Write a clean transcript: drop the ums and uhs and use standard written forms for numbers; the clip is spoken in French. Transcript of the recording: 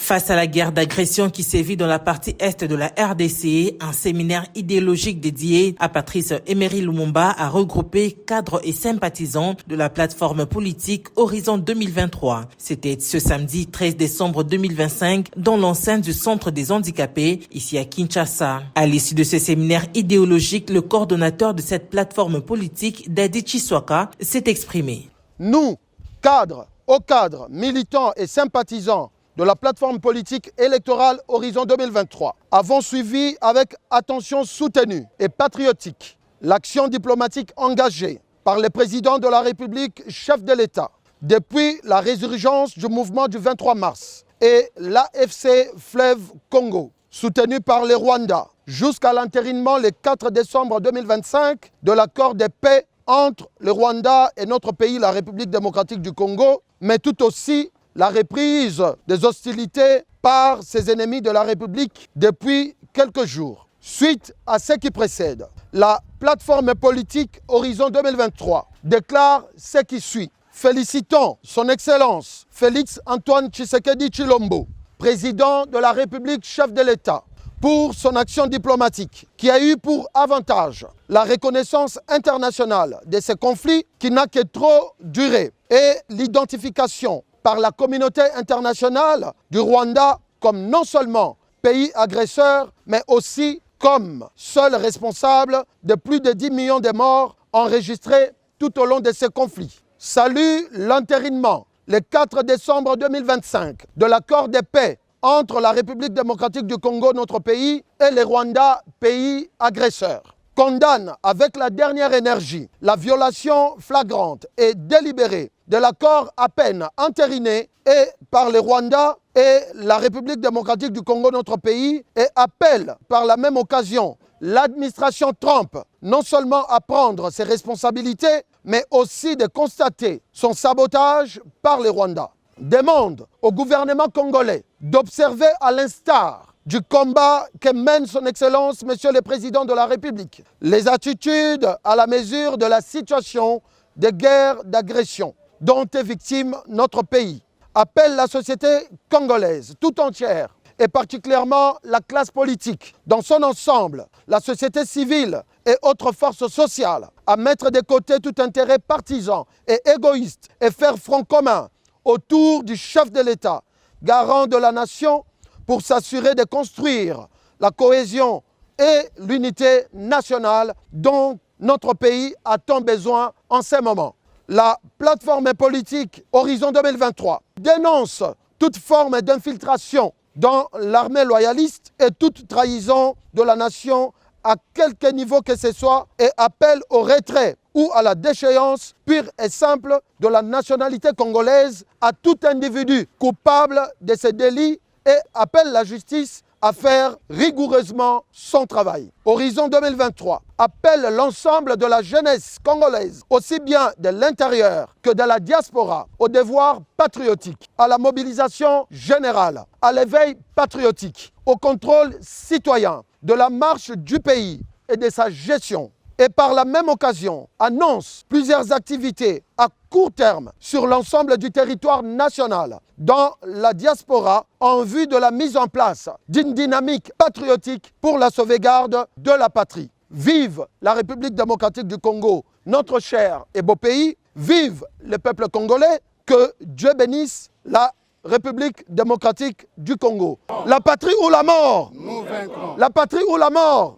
Face à la guerre d'agression qui sévit dans la partie est de la RDC, un séminaire idéologique dédié à Patrice Emery Lumumba a regroupé cadres et sympathisants de la plateforme politique Horizon 2023. C'était ce samedi 13 décembre 2025 dans l'enceinte du Centre des handicapés, ici à Kinshasa. À l'issue de ce séminaire idéologique, le coordonnateur de cette plateforme politique, Dadi Chiswaka, s'est exprimé. Nous, cadres, hauts cadres, militants et sympathisants de la plateforme politique électorale Horizon 2023, avons suivi avec attention soutenue et patriotique l'action diplomatique engagée par le président de la République, chef de l'État, depuis la résurgence du mouvement du 23 mars et l'AFC Fleuve Congo, soutenu par le Rwanda, jusqu'à l'entérinement le 4 décembre 2025 de l'accord de paix entre le Rwanda et notre pays, la République démocratique du Congo, mais tout aussi la reprise des hostilités par ses ennemis de la République depuis quelques jours. Suite à ce qui précède, la plateforme politique Horizon 2023 déclare ce qui suit. Félicitons son Excellence Félix Antoine Tshisekedi Tshilombo, président de la République, chef de l'État, pour son action diplomatique qui a eu pour avantage la reconnaissance internationale de ce conflit qui n'a que trop duré et l'identification par la communauté internationale du Rwanda comme non seulement pays agresseur, mais aussi comme seul responsable de plus de 10 millions de morts enregistrés tout au long de ce conflit. Salue l'entérinement, le 4 décembre 2025, de l'accord de paix entre la République démocratique du Congo, notre pays, et le Rwanda, pays agresseur. Condamne avec la dernière énergie la violation flagrante et délibérée de l'accord à peine entériné et par le Rwanda et la République démocratique du Congo, notre pays, et appelle par la même occasion l'administration Trump non seulement à prendre ses responsabilités, mais aussi de constater son sabotage par le Rwanda. Demande au gouvernement congolais d'observer à l'instar du combat que mène son Excellence, Monsieur le Président de la République, les attitudes à la mesure de la situation de guerre d'agression dont est victime notre pays. Appelle la société congolaise tout entière et particulièrement la classe politique dans son ensemble, la société civile et autres forces sociales à mettre de côté tout intérêt partisan et égoïste et faire front commun autour du chef de l'État, garant de la nation, pour s'assurer de construire la cohésion et l'unité nationale dont notre pays a tant besoin en ces moments. La plateforme politique Horizon 2023 dénonce toute forme d'infiltration dans l'armée loyaliste et toute trahison de la nation à quelque niveau que ce soit et appelle au retrait ou à la déchéance pure et simple de la nationalité congolaise à tout individu coupable de ces délits et appelle la justice à faire rigoureusement son travail. Horizon 2023 appelle l'ensemble de la jeunesse congolaise, aussi bien de l'intérieur que de la diaspora, au devoir patriotique, à la mobilisation générale, à l'éveil patriotique, au contrôle citoyen de la marche du pays et de sa gestion. Et par la même occasion, annonce plusieurs activités à court terme sur l'ensemble du territoire national dans la diaspora en vue de la mise en place d'une dynamique patriotique pour la sauvegarde de la patrie. Vive la République démocratique du Congo, notre cher et beau pays. Vive le peuple congolais. Que Dieu bénisse la République démocratique du Congo. La patrie ou la mort? Nous vaincrons. La patrie ou la mort?